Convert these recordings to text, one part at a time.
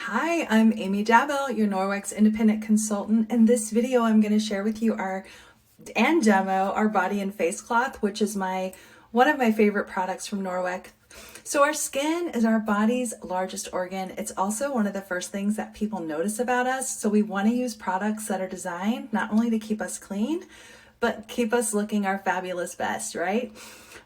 Hi, I'm Amy Dabell, your Norwex independent consultant. In this video, I'm going to share with you and demo our body and face cloth, which is one of my favorite products from Norwex. So our skin is our body's largest organ. It's also one of the first things that people notice about us. So we want to use products that are designed not only to keep us clean, but keep us looking our fabulous best, right?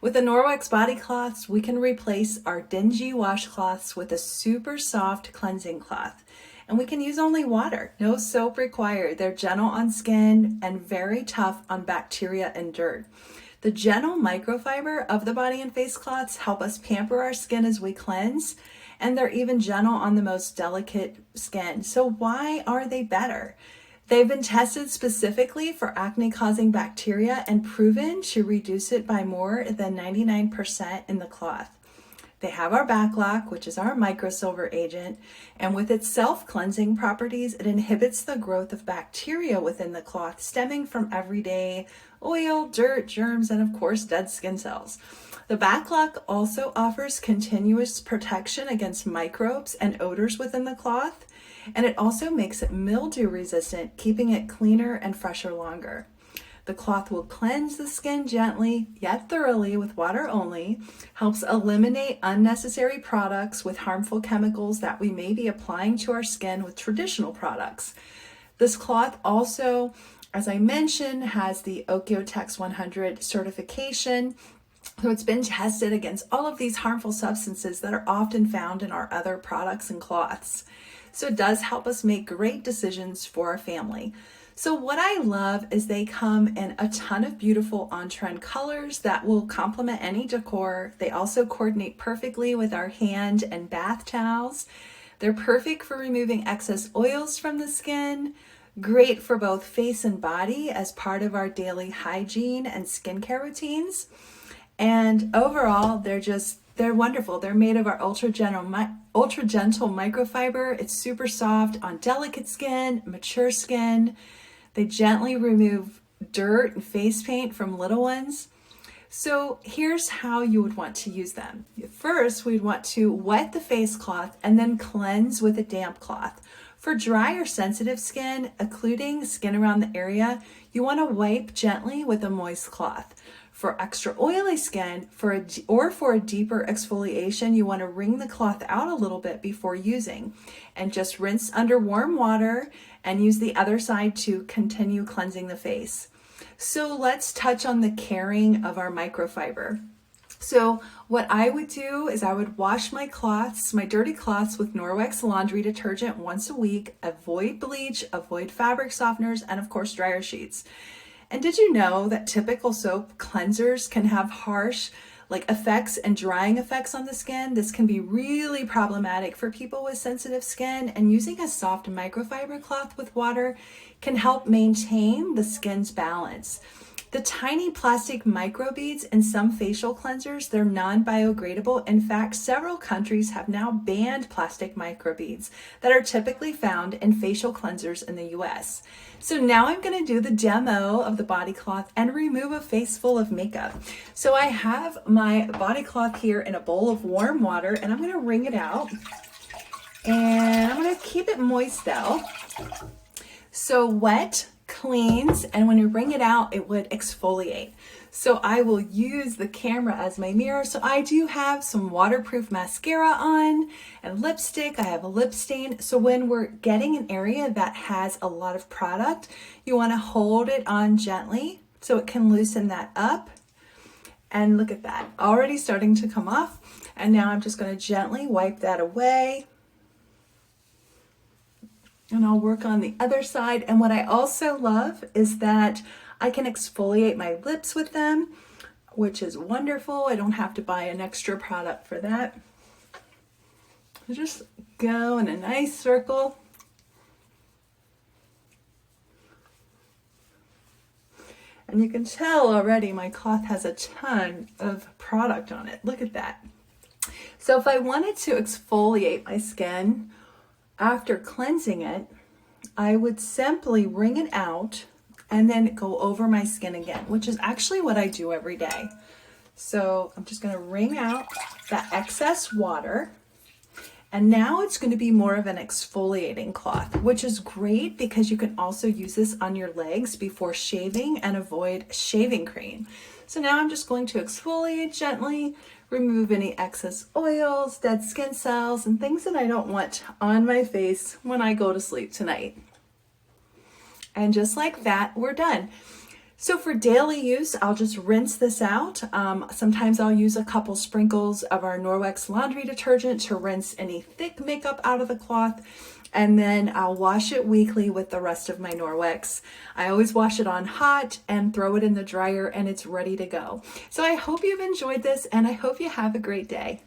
With the Norwex body cloths, we can replace our dingy washcloths with a super soft cleansing cloth. And we can use only water, no soap required. They're gentle on skin and very tough on bacteria and dirt. The gentle microfiber of the body and face cloths help us pamper our skin as we cleanse, and they're even gentle on the most delicate skin. So why are they better? They've been tested specifically for acne-causing bacteria and proven to reduce it by more than 99% in the cloth. They have our backlock, which is our microsilver agent, and with its self-cleansing properties, it inhibits the growth of bacteria within the cloth stemming from everyday oil, dirt, germs, and of course, dead skin cells. The backlock also offers continuous protection against microbes and odors within the cloth, and it also makes it mildew resistant, keeping it cleaner and fresher longer. The cloth will cleanse the skin gently yet thoroughly with water only, helps eliminate unnecessary products with harmful chemicals that we may be applying to our skin with traditional products. This cloth also, as I mentioned, has the OEKO-TEX 100 certification. So it's been tested against all of these harmful substances that are often found in our other products and cloths. So it does help us make great decisions for our family. So what I love is they come in a ton of beautiful on-trend colors that will complement any decor. They also coordinate perfectly with our hand and bath towels. They're perfect for removing excess oils from the skin, great for both face and body as part of our daily hygiene and skincare routines. And overall, they're wonderful. They're made of our ultra gentle microfiber. It's super soft on delicate skin, mature skin. They gently remove dirt and face paint from little ones. So here's how you would want to use them. First, we'd want to wet the face cloth and then cleanse with a damp cloth. For dry or sensitive skin, including skin around the area, you want to wipe gently with a moist cloth. For extra oily skin, for a deeper exfoliation, you want to wring the cloth out a little bit before using, and just rinse under warm water and use the other side to continue cleansing the face. So let's touch on the caring of our microfiber. So what I would do is I would wash my dirty cloths with Norwex laundry detergent once a week, avoid bleach, avoid fabric softeners, and of course dryer sheets. And did you know that typical soap cleansers can have harsh effects and drying effects on the skin? This can be really problematic for people with sensitive skin, and using a soft microfiber cloth with water can help maintain the skin's balance. The tiny plastic microbeads in some facial cleansers, they're non-biodegradable. In fact, several countries have now banned plastic microbeads that are typically found in facial cleansers in the US. So now I'm going to do the demo of the body cloth and remove a face full of makeup. So I have my body cloth here in a bowl of warm water, and I'm going to wring it out. And I'm going to keep it moist though. So wet cleans, and when you wring it out, it would exfoliate. So I will use the camera as my mirror. So I do have some waterproof mascara on and lipstick. I have a lip stain. So when we're getting an area that has a lot of product, you want to hold it on gently so it can loosen that up. And look at that, already starting to come off. And now I'm just going to gently wipe that away. And I'll work on the other side. And what I also love is that I can exfoliate my lips with them, which is wonderful. I don't have to buy an extra product for that. I just go in a nice circle. And you can tell already my cloth has a ton of product on it. Look at that. So if I wanted to exfoliate my skin, after cleansing it, I would simply wring it out and then go over my skin again, which is actually what I do every day. So I'm just going to wring out that excess water And now it's going to be more of an exfoliating cloth, which is great because you can also use this on your legs before shaving and avoid shaving cream. So now I'm just going to exfoliate gently, remove any excess oils, dead skin cells, and things that I don't want on my face when I go to sleep tonight. And just like that, we're done. So for daily use, I'll just rinse this out. Sometimes I'll use a couple sprinkles of our Norwex laundry detergent to rinse any thick makeup out of the cloth. And then I'll wash it weekly with the rest of my Norwex. I always wash it on hot and throw it in the dryer, and it's ready to go. So I hope you've enjoyed this, and I hope you have a great day.